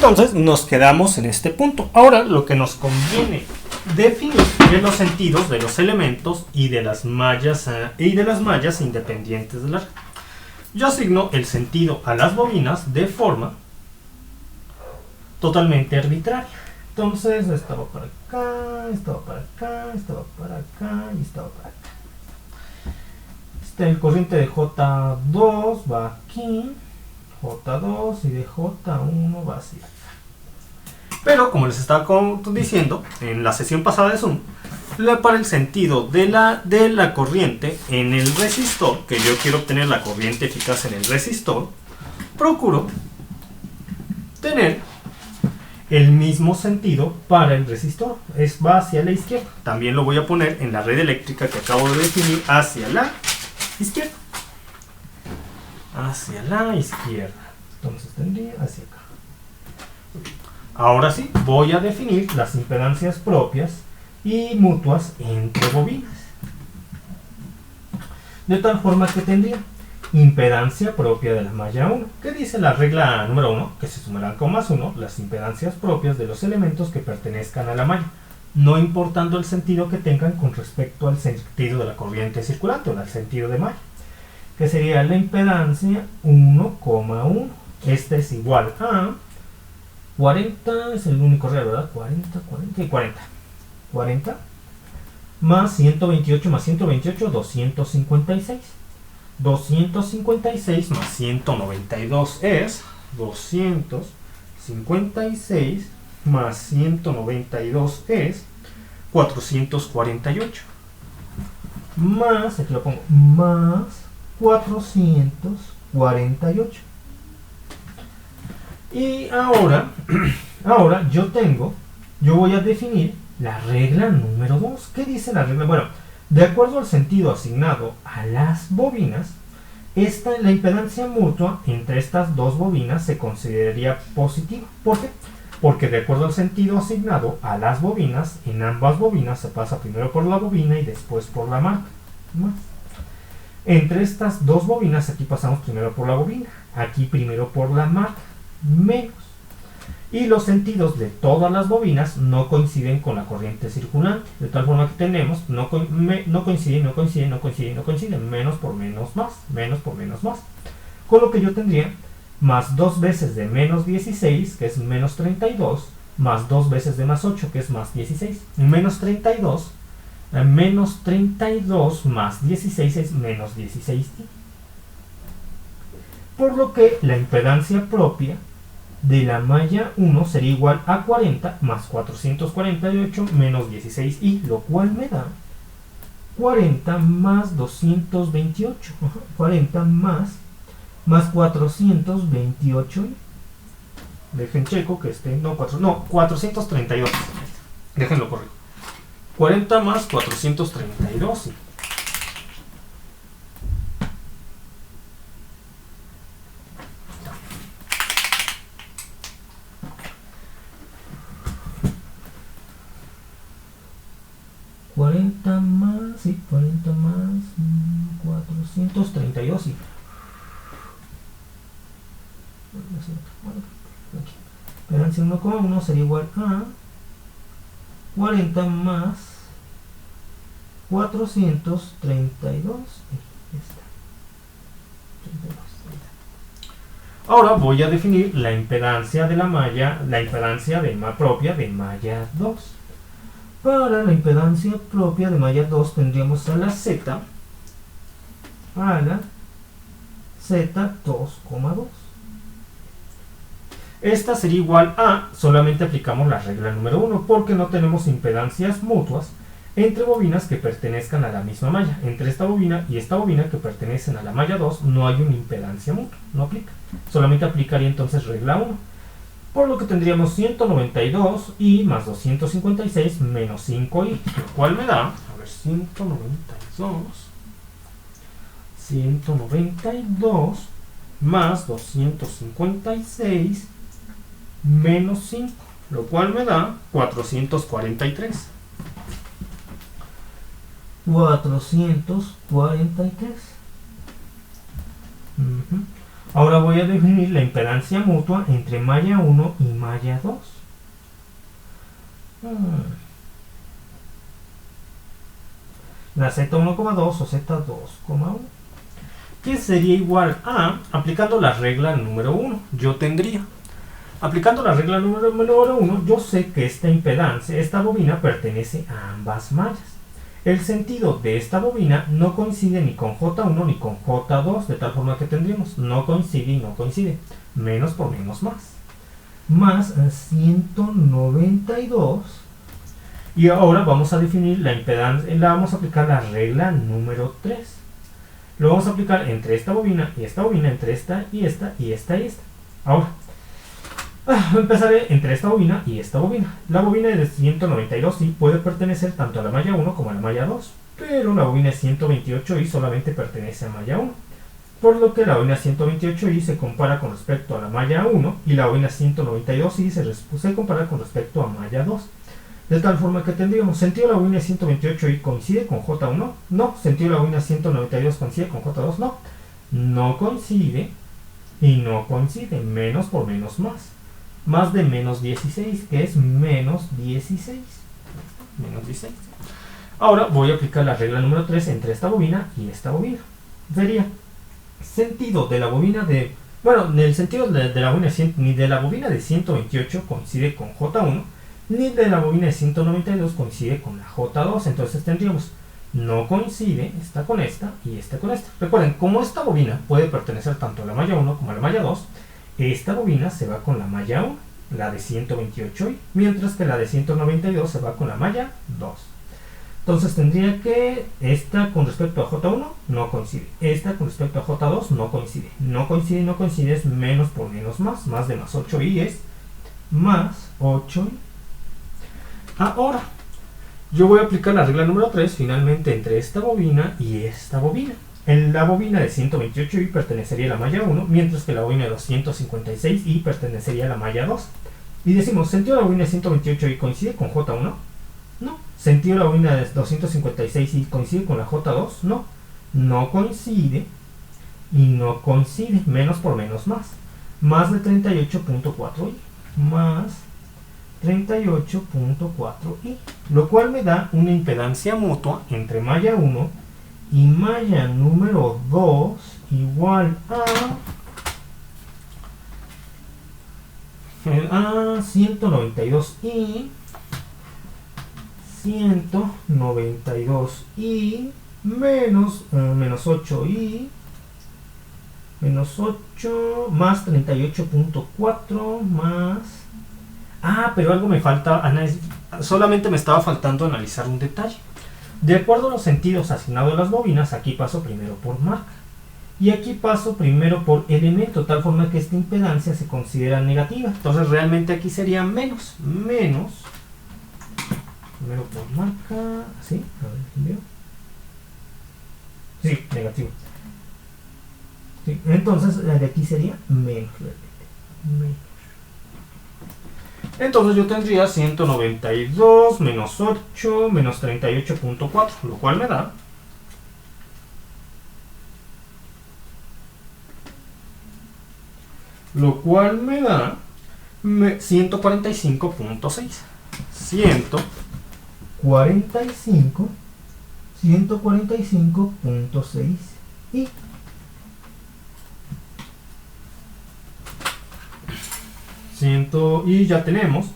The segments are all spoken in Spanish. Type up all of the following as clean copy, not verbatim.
Entonces nos quedamos en este punto. Ahora lo que nos conviene definir es los sentidos de los elementos y de las mallas independientes de la red. Yo asigno el sentido a las bobinas de forma totalmente arbitraria. Entonces esta va para acá, esta va para acá, esta va para acá y esta va para acá. El corriente de J2 va aquí, J2 y de J1 va hacia acá. Pero como les estaba diciendo en la sesión pasada de Zoom, para el sentido de la corriente en el resistor, que yo quiero obtener la corriente eficaz en el resistor, procuro tener el mismo sentido para el resistor. Va hacia la izquierda. También lo voy a poner en la red eléctrica que acabo de definir hacia la izquierda. Hacia la izquierda. Entonces tendría hacia acá. Ahora sí, voy a definir las impedancias propias y mutuas entre bobinas. De tal forma que tendría impedancia propia de la malla 1. ¿Qué dice la regla número 1? Que se sumarán con más 1 las impedancias propias de los elementos que pertenezcan a la malla, no importando el sentido que tengan con respecto al sentido de la corriente circulante o al sentido de malla, que sería la impedancia 1,1. Este es igual a 40, es el único real, ¿verdad? 40, 40 y 40. 40 más 128 más 128, 256. 256 más 192 es 256 más 192 es 448. Más, aquí lo pongo, más 448. Y ahora yo voy a definir la regla número 2. ¿Qué dice la regla? Bueno, de acuerdo al sentido asignado a las bobinas, la impedancia mutua entre estas dos bobinas se consideraría positiva. ¿Por qué? Porque de acuerdo al sentido asignado a las bobinas, en ambas bobinas se pasa primero por la bobina y después por la marca. Entre estas dos bobinas, aquí pasamos primero por la bobina, aquí primero por la marca, menos. Y los sentidos de todas las bobinas no coinciden con la corriente circulante, de tal forma que tenemos no coinciden, menos por menos más, con lo que yo tendría más 2 veces de menos 16, que es menos 32, más 2 veces de más 8, que es más 16, menos 32 más 16 es menos 16. Por lo que la impedancia propia de la malla 1 sería igual a 40 más 448 menos 16i, lo cual me da 40 más 228, 40 más 428. Dejen checo que esté, no, 432. Déjenlo correr. 40 más 432. 40 más 432, sí. Impedancia 1,1 sería igual a 40 más 432. Ahora voy a definir la impedancia de la malla, propia de malla 2. Para la impedancia propia de malla 2 tendríamos a la Z 2,2. Esta sería igual a, solamente aplicamos la regla número 1, porque no tenemos impedancias mutuas entre bobinas que pertenezcan a la misma malla. Entre esta bobina y esta bobina que pertenecen a la malla 2 no hay una impedancia mutua, no aplica. Solamente aplicaría entonces regla 1. Por lo que tendríamos 192 y más 256 menos 5i, lo cual me da, 192 más 256 menos 5, lo cual me da 443. 443. Ahora voy a definir la impedancia mutua entre malla 1 y malla 2. La Z1,2 o Z2,1. Que sería igual a, aplicando la regla número 1, yo tendría, aplicando la regla número 1, yo sé que esta impedancia, esta bobina pertenece a ambas mallas. El sentido de esta bobina no coincide ni con J1 ni con J2, de tal forma que tendríamos no coincide y no coincide, menos por menos más 192. Y ahora vamos a definir la impedancia, vamos a aplicar la regla número 3. Lo vamos a aplicar entre esta bobina y esta bobina, entre esta y esta y esta y esta. Ahora, empezaré entre esta bobina y esta bobina. La bobina de 192 sí puede pertenecer tanto a la malla 1 como a la malla 2, pero la bobina de 128i solamente pertenece a malla 1. Por lo que la bobina 128i se compara con respecto a la malla 1 y la bobina 192i se compara con respecto a malla 2. De tal forma que tendríamos sentido de la bobina 128i coincide con J1, no. Sentido de la bobina 192 coincide con J2, no. No coincide y no coincide, menos por menos más. Más de menos 16, que es menos 16. Menos 16. Ahora voy a aplicar la regla número 3 entre esta bobina y esta bobina. Sería sentido de la bobina de... Bueno, en el sentido de la bobina ni de la bobina de 128 coincide con J1, ni de la bobina de 192 coincide con la J2. Entonces tendríamos no coincide esta con esta y esta con esta. Recuerden, como esta bobina puede pertenecer tanto a la malla 1 como a la malla 2, esta bobina se va con la malla 1, la de 128i, mientras que la de 192 se va con la malla 2. Entonces tendría que esta con respecto a J1 no coincide, esta con respecto a J2 no coincide. No coincide y no coincide es menos por menos más de más 8i es más 8i. Ahora, yo voy a aplicar la regla número 3 finalmente entre esta bobina y esta bobina. En la bobina de 128i pertenecería a la malla 1, mientras que la bobina de 256i pertenecería a la malla 2. Y decimos, ¿sentido de la bobina de 128i coincide con J1? No. ¿Sentido de la bobina de 256i coincide con la J2? No. No coincide y no coincide, menos por menos más de 38.4i, más 38.4i, lo cual me da una impedancia mutua entre malla 1 y malla número 2 igual a 192i menos 8i menos 8 más 38.4 más... pero algo me falta, solamente me estaba faltando analizar un detalle. De acuerdo a los sentidos asignados a las bobinas, aquí paso primero por marca y aquí paso primero por elemento, de tal forma que esta impedancia se considera negativa. Entonces realmente aquí sería menos, primero por marca, ¿sí? A ver, ¿veo? Sí, negativo. Sí, entonces de aquí sería menos. Entonces yo tendría 192 menos 8 menos 38.4, lo cual me da 145.6. 145.6 y ya tenemos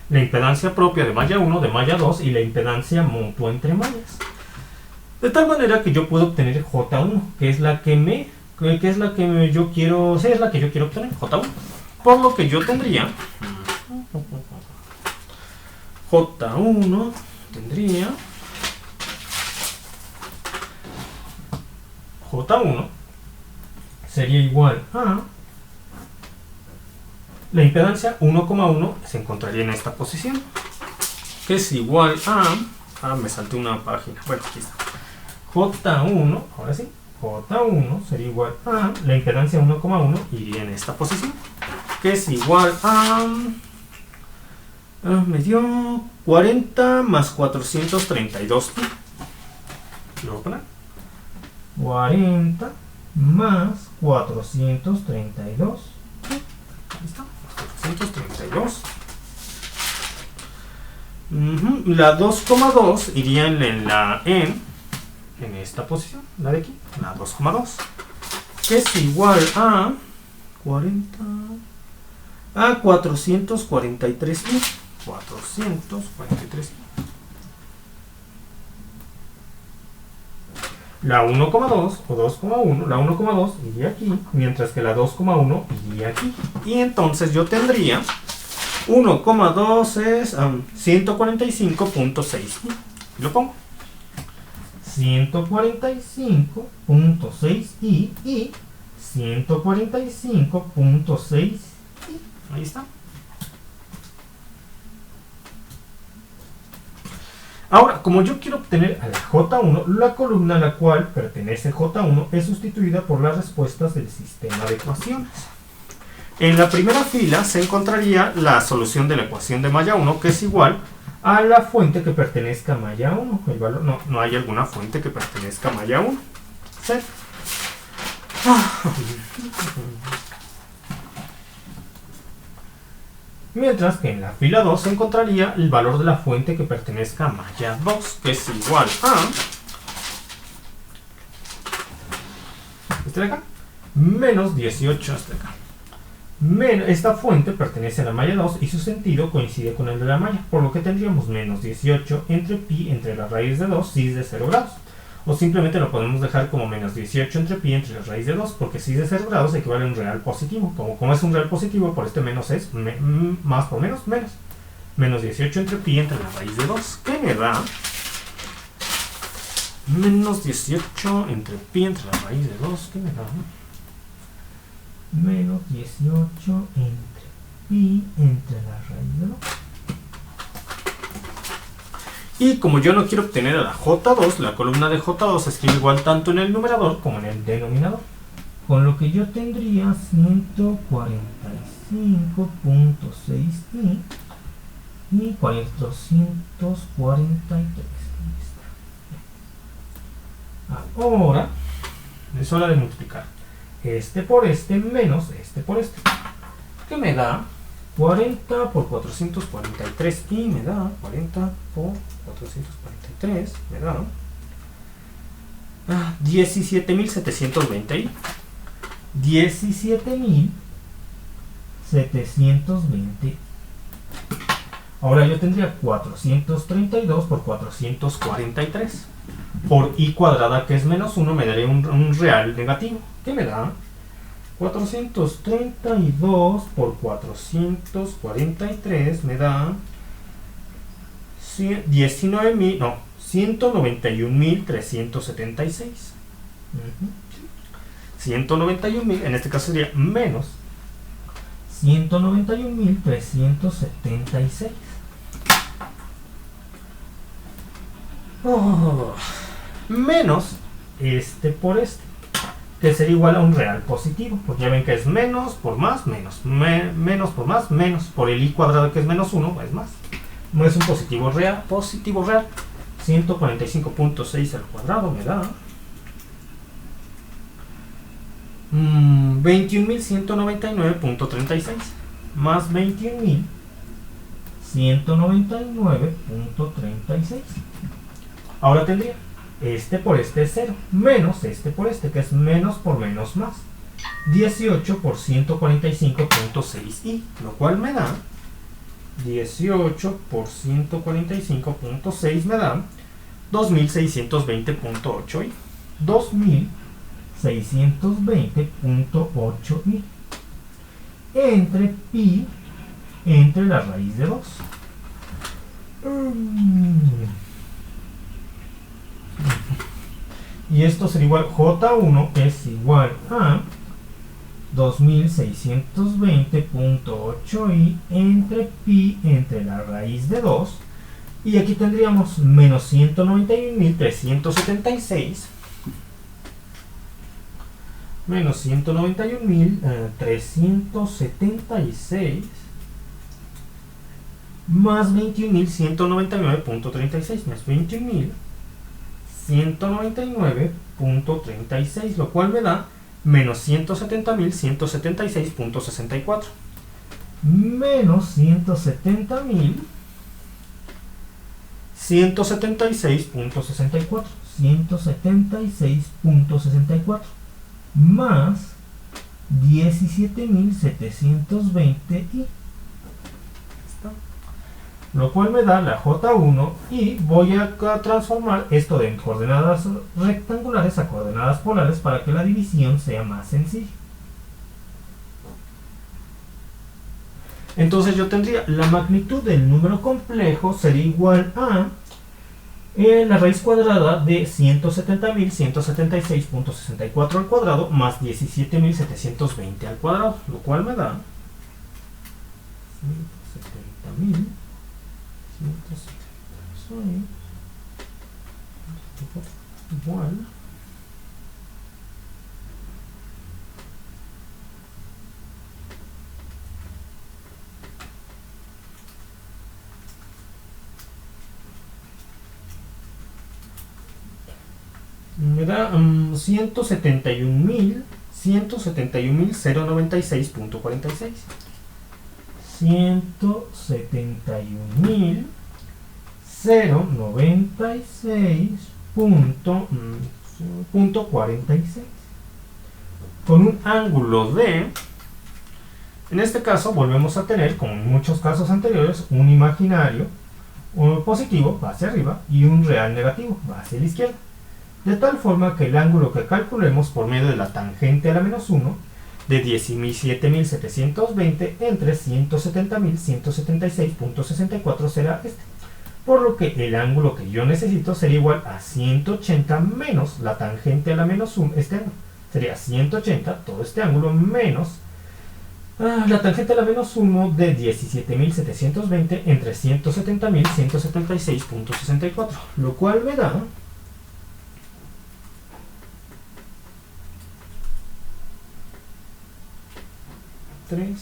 la impedancia propia de malla 1, de malla 2 y la impedancia mutua entre mallas. De tal manera que yo puedo obtener J1, que es la que yo quiero obtener, J1. Por lo que yo tendría J1 sería igual a la impedancia 1,1 se encontraría en esta posición, que es igual a... me salté una página. Bueno, aquí está. J1, ahora sí, J1 sería igual a la impedancia 1,1 iría en esta posición, que es igual a... me dio 40 más 432. Lo voy a poner. 40 más 432. Ahí está, 432. La 2,2 iría en esta posición, la de aquí, la 2,2, que es igual a 443.000. 443.000. La 1,2 o 2,1, la 1,2 iría aquí, mientras que la 2,1 iría aquí. Y entonces yo tendría 1,2 es 145.6. Lo pongo. 145.6 y 145.6 y ahí está. Ahora, como yo quiero obtener a la J1, la columna a la cual pertenece J1 es sustituida por las respuestas del sistema de ecuaciones. En la primera fila se encontraría la solución de la ecuación de malla 1, que es igual a la fuente que pertenezca a malla 1. El valor, no hay alguna fuente que pertenezca a malla 1. ¿Sí? Mientras que en la fila 2 se encontraría el valor de la fuente que pertenezca a malla 2, que es igual a este de acá, menos 18 hasta acá. Esta fuente pertenece a la malla 2 y su sentido coincide con el de la malla, por lo que tendríamos menos 18 entre pi entre la raíz de 2 si es de 0 grados. O simplemente lo podemos dejar como menos 18 entre pi entre la raíz de 2, porque si es de 0 grados equivale a un real positivo. Como es un real positivo, por este menos es más por menos, menos. Menos 18 entre pi entre la raíz de 2, que me da menos 18 entre pi entre la raíz de 2, que me da menos 18 entre pi entre la raíz de 2. Y como yo no quiero obtener a la J2, la columna de J2 se escribe igual tanto en el numerador como en el denominador. Con lo que yo tendría 145.6i y 443. Ahora es hora de multiplicar este por este menos este por este, que me da 40 por 443 y me da 40 por 443, me da 17.720 y 17.720. Ahora yo tendría 432 por 443 por i cuadrada, que es menos 1, me daría un real negativo, que me da 432 por 443 me da 191.376. 191.000, en este caso sería menos 191.376. Menos este por este, que sería igual a un real positivo, porque ya ven que es menos por más, menos, menos por más, menos, por el i cuadrado que es menos 1, es más. No es un positivo real, 145.6 al cuadrado me da 21.199.36 más 21.199.36. Ahora tendría este por este es 0, menos este por este, que es menos por menos más, 18 por 145.6i, lo cual me da 18 por 145.6 me da 2620.8i. 2620.8i entre pi entre la raíz de 2. Y esto sería igual, J1 es igual a 2620.8i entre pi entre la raíz de 2. Y aquí tendríamos menos 191.376 menos 191.376 más 21.199.36 más 21.199.36, lo cual me da menos 170.176.64. Menos 170.176.64. 176.64 más 17.720 y lo cual me da la J1 y voy a transformar esto de coordenadas rectangulares a coordenadas polares para que la división sea más sencilla. Entonces yo tendría la magnitud del número complejo sería igual a la raíz cuadrada de 170.176.64 al cuadrado más 17.720 al cuadrado, lo cual me da 170.176 igual me da 171.096.46. 171.096.46 con un ángulo de, en este caso volvemos a tener, como en muchos casos anteriores, un imaginario positivo va hacia arriba y un real negativo va hacia la izquierda, de tal forma que el ángulo que calculemos por medio de la tangente a la menos 1 de 17.720 entre 170.176.64 será este. Por lo que el ángulo que yo necesito sería igual a 180 menos la tangente a la menos 1, este ángulo. Sería 180, todo este ángulo, menos la tangente a la menos 1 de 17.720 entre 170.176.64. Lo cual me da 3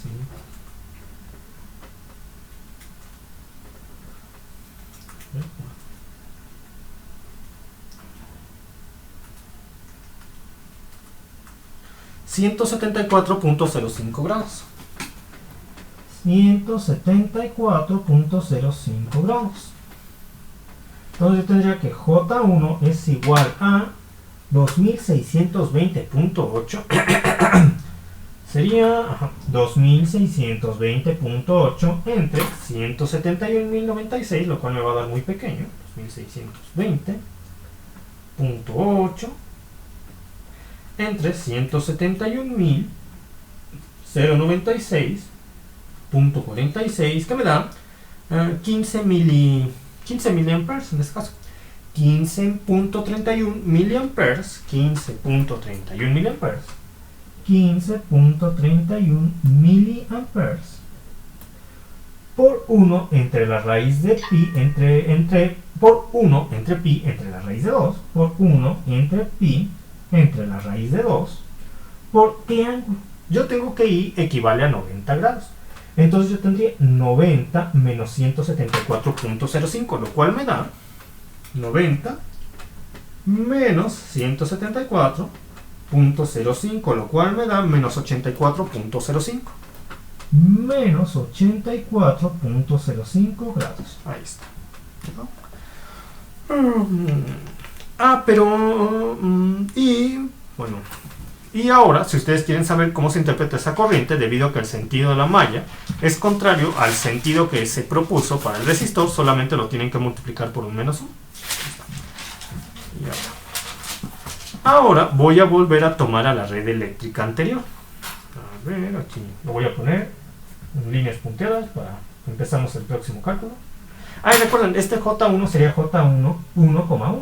174.05 grados. 174.05 grados. Entonces yo tendría que J1 es igual a 2620.8 sería 2620.8 entre 171.096, lo cual me va a dar muy pequeño, 2620.8 entre 171.096.46, que me da 15 miliamperes en este caso. 15.31 miliamperes, 15.31 miliamperes, 15.31 miliamperes por 1 entre la raíz de pi por 1 entre pi entre la raíz de 2 por 1 entre pi entre la raíz de 2 por qué ángulo. Yo tengo que I equivale a 90 grados. Entonces yo tendría 90 menos 174.05, lo cual me da 90 menos 174.05, lo cual me da menos 84.05. Menos 84.05 grados. Ahí está. Y ahora, si ustedes quieren saber cómo se interpreta esa corriente, debido a que el sentido de la malla es contrario al sentido que se propuso para el resistor, solamente lo tienen que multiplicar por un menos 1. Ahora voy a volver a tomar a la red eléctrica anterior. A ver, aquí lo voy a poner en líneas punteadas para que empezamos el próximo cálculo. Recuerden, este J1 sería J1 1,1, 1,1,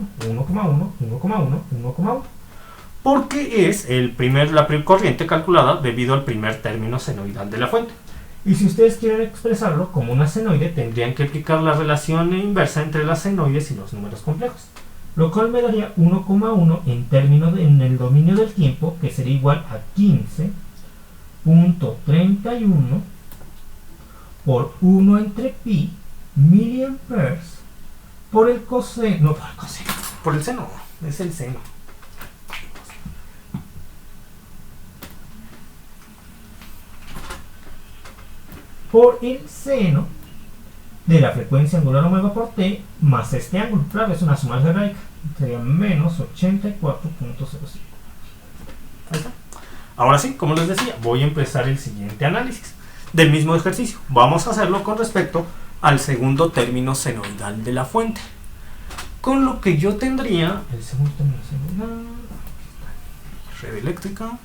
1,1, 1,1. Porque es la primera corriente calculada debido al primer término senoidal de la fuente. Y si ustedes quieren expresarlo como una senoide, tendrían que aplicar la relación inversa entre las senoides y los números complejos. Lo cual me daría 1,1 en el dominio del tiempo, que sería igual a 15.31 por 1 entre pi miliamperes por el coseno. No, por el seno. Es el seno. por el seno de la frecuencia angular omega por t más este ángulo. Claro, es una suma algebraica. Sería menos 84.05. Ahora sí, como les decía, voy a empezar el siguiente análisis del mismo ejercicio. Vamos a hacerlo con respecto al segundo término senoidal de la fuente. Con lo que yo tendría el segundo término senoidal, red eléctrica.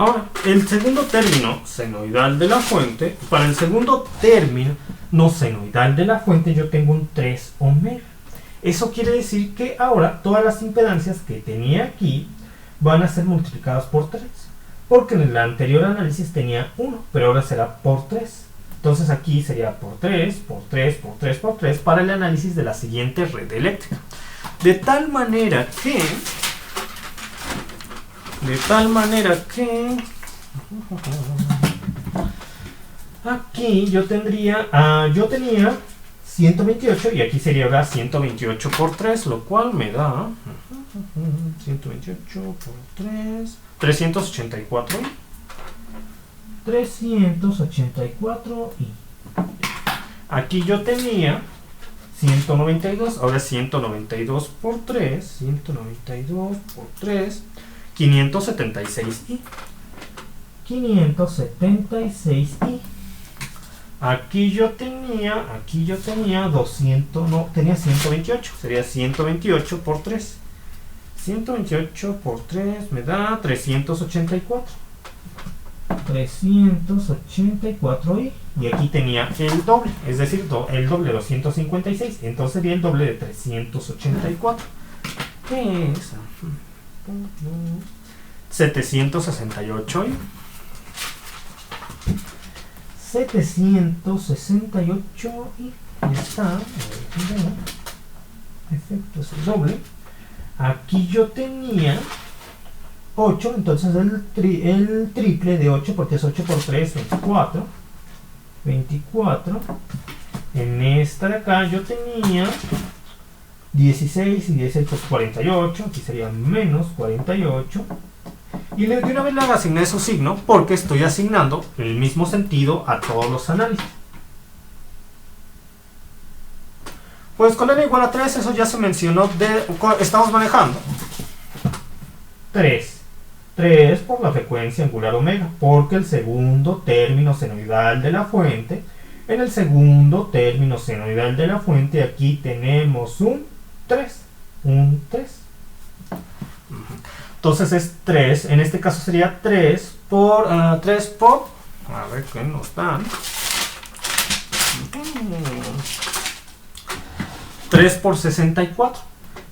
Ahora, el segundo término senoidal de la fuente, para el segundo término no senoidal de la fuente yo tengo un 3 omega. Eso quiere decir que ahora todas las impedancias que tenía aquí van a ser multiplicadas por 3. Porque en el anterior análisis tenía 1, pero ahora será por 3. Entonces aquí sería por 3, por 3, por 3, por 3 para el análisis de la siguiente red eléctrica. De tal manera que aquí yo tenía 128 y aquí sería ahora 128 por 3, lo cual me da 128 por 3, 384 y aquí yo tenía 192, ahora 192 por 3, 192 por 3, 576i. 576i. Aquí yo tenía 200, no, tenía 128, sería 128 por 3. 128 por 3 me da 384. 384i. Y aquí tenía el doble, es decir, el doble de 256, entonces sería el doble de 384. ¿Qué es? 768i. 768 y ya está. Efecto es el doble. Aquí yo tenía 8, entonces el triple de 8, porque es 8 por 3, 24. 24. En esta de acá yo tenía 16 y 18, 48. Aquí sería menos 48. Y de una vez le asigné su signo porque estoy asignando el mismo sentido a todos los análisis. Pues con n igual a 3, eso ya se mencionó, estamos manejando 3 por la frecuencia angular omega, porque el segundo término senoidal de la fuente, en el segundo término senoidal de la fuente aquí tenemos un 3. Entonces es 3, en este caso sería 3 por, a ver qué nos dan. 3 por 64.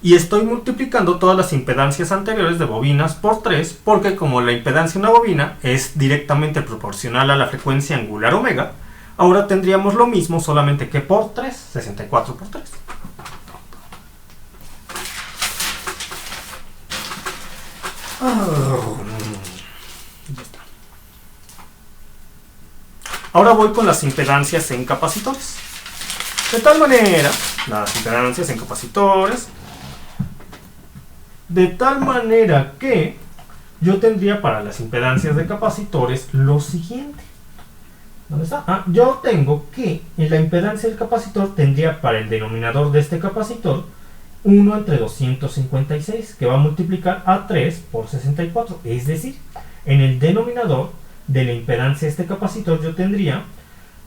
Y estoy multiplicando todas las impedancias anteriores de bobinas por 3, porque como la impedancia de una bobina es directamente proporcional a la frecuencia angular omega, ahora tendríamos lo mismo, solamente que por 3, 64 por 3. Ya está. Ahora voy con las impedancias en capacitores. De tal manera, las impedancias en capacitores, de tal manera que yo tendría para las impedancias de capacitores lo siguiente. ¿Dónde está? Yo tengo que en la impedancia del capacitor tendría para el denominador de este capacitor 1 entre 256, que va a multiplicar a 3 por 64. Es decir, en el denominador de la impedancia de este capacitor yo tendría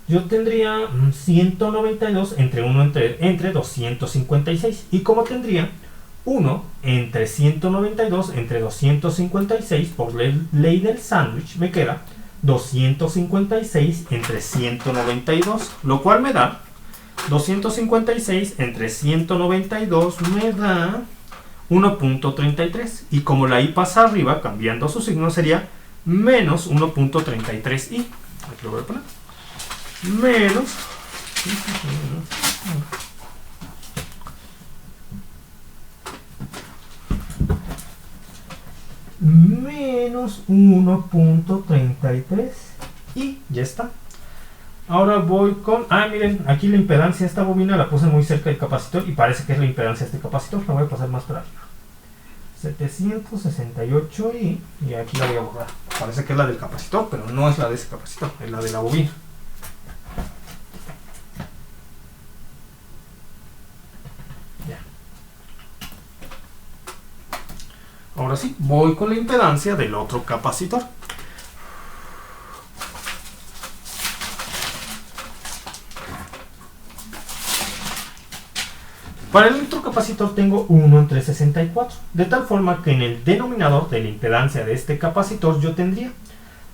192 entre 1 entre 256. Y como tendría 1 entre 192 entre 256 por ley del sándwich, me queda 256 entre 192, lo cual me da 256 entre 192 me da 1.33, y como la i pasa arriba cambiando su signo sería menos 1.33i. Aquí lo voy a poner menos menos 1.33 y ya está. Ahora voy con... miren, aquí la impedancia de esta bobina la puse muy cerca del capacitor y parece que es la impedancia de este capacitor. La voy a pasar más para arriba. 768i y aquí la voy a borrar. Parece que es la del capacitor, pero no es la de ese capacitor, es la de la bobina. Ya. Ahora sí, voy con la impedancia del otro capacitor. Para el otro capacitor tengo 1 entre 64, de tal forma que en el denominador de la impedancia de este capacitor yo tendría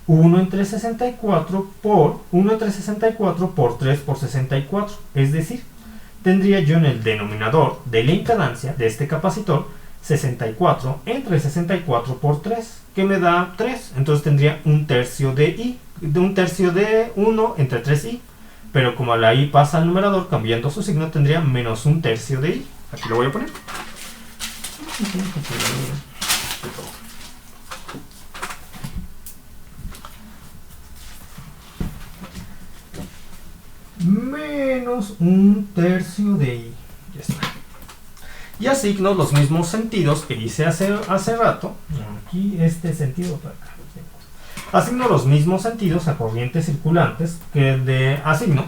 1 entre 64 por 3 por 64, es decir, tendría yo en el denominador de la impedancia de este capacitor 64 entre 64 por 3, que me da 3, entonces tendría un tercio de 1 entre 3i. Pero como la i pasa al numerador cambiando su signo, tendría menos un tercio de i. Aquí lo voy a poner. Menos un tercio de i. Ya está. Y asigno los mismos sentidos que hice hace rato. Aquí este sentido para acá. Asigno los mismos sentidos a corrientes circulantes asigno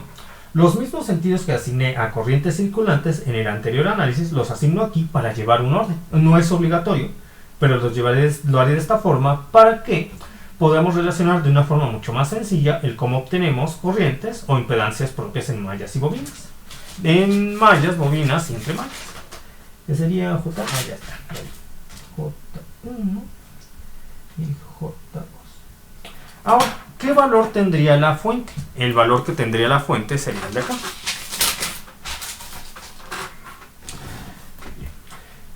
los mismos sentidos que asigné a corrientes circulantes en el anterior análisis, los asigno aquí para llevar un orden. No es obligatorio, pero lo haré de esta forma para que podamos relacionar de una forma mucho más sencilla el cómo obtenemos corrientes o impedancias propias en mallas y bobinas. En mallas, bobinas y entre mallas. ¿Qué sería J? Ya está. J1 y J2. Ahora, ¿qué valor tendría la fuente? El valor que tendría la fuente sería el de acá.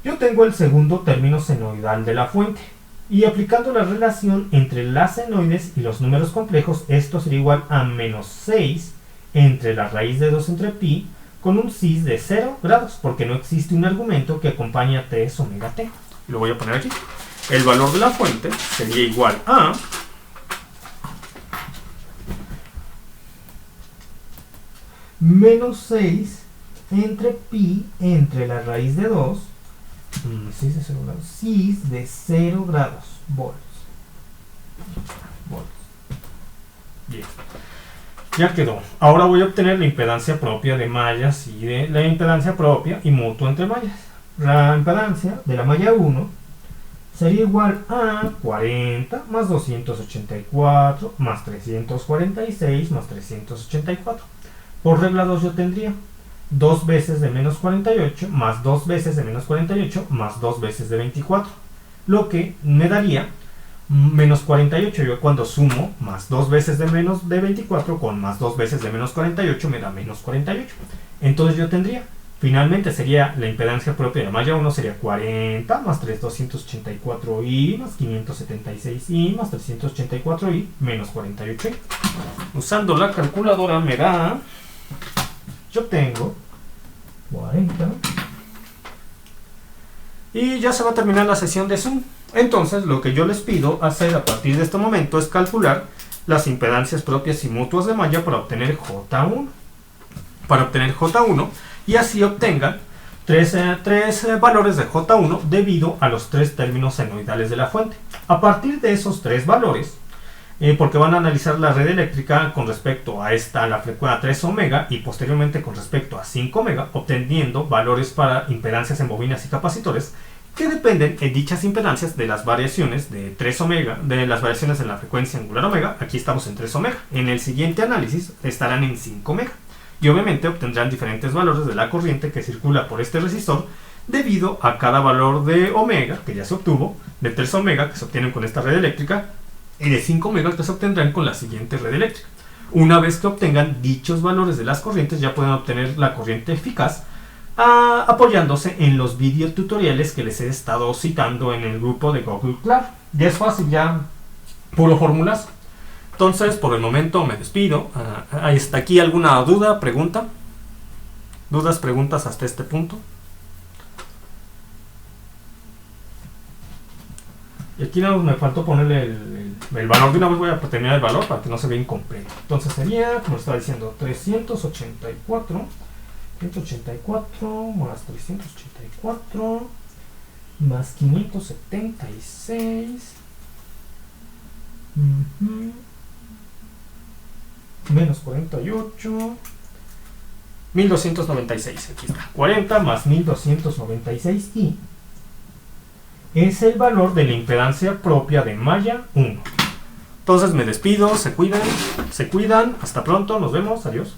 Yo tengo el segundo término senoidal de la fuente. Y aplicando la relación entre las senoides y los números complejos, esto sería igual a menos 6 entre la raíz de 2 entre pi con un cis de 0 grados, porque no existe un argumento que acompañe a 3 omega t. Lo voy a poner aquí. El valor de la fuente sería igual a menos 6 entre pi entre la raíz de 2, cis de 0 grados, cis de 0 grados, volts. Bien. Ya quedó. Ahora voy a obtener la impedancia propia de mallas y de la impedancia propia y mutua entre mallas. La impedancia de la malla 1 sería igual a 40 más 284 más 346 más 384. Por regla 2 yo tendría 2 veces de menos 48 más 2 veces de menos 48 más 2 veces de 24, lo que me daría menos 48. Yo cuando sumo más 2 veces de menos de 24 con más 2 veces de menos 48 me da menos 48. Entonces yo tendría, finalmente sería la impedancia propia de la malla 1 sería 40 más 284i más 576i más 384i menos 48i. Usando la calculadora me da... Yo tengo 40 y ya se va a terminar la sesión de Zoom. Entonces lo que yo les pido hacer a partir de este momento es calcular las impedancias propias y mutuas de malla para obtener J1. Y así obtengan tres valores de J1 debido a los 3 términos senoidales de la fuente. A partir de esos 3 valores, porque van a analizar la red eléctrica con respecto a la frecuencia 3 omega y posteriormente con respecto a 5 omega, obteniendo valores para impedancias en bobinas y capacitores que dependen en dichas impedancias de las variaciones de 3 omega, de las variaciones en la frecuencia angular omega. Aquí estamos en 3 omega. En el siguiente análisis estarán en 5 omega. Y obviamente obtendrán diferentes valores de la corriente que circula por este resistor debido a cada valor de omega que ya se obtuvo, de 3 omega que se obtienen con esta red eléctrica y de 5 omega que se obtendrán con la siguiente red eléctrica. Una vez que obtengan dichos valores de las corrientes, ya pueden obtener la corriente eficaz apoyándose en los videotutoriales que les he estado citando en el grupo de Google Cloud. Ya es fácil, ya puro fórmulas. Entonces, por el momento me despido. ¿Hasta aquí alguna duda, pregunta? ¿Dudas, preguntas hasta este punto? Y aquí nada más me faltó ponerle el valor. De una vez voy a terminar el valor para que no se vea incompleto. Entonces sería, como estaba diciendo, 384 más 384 más 576 menos 48 1296. Aquí está, 40 más 1296 y es el valor de la impedancia propia de malla 1. Entonces me despido, se cuidan, hasta pronto, nos vemos, adiós.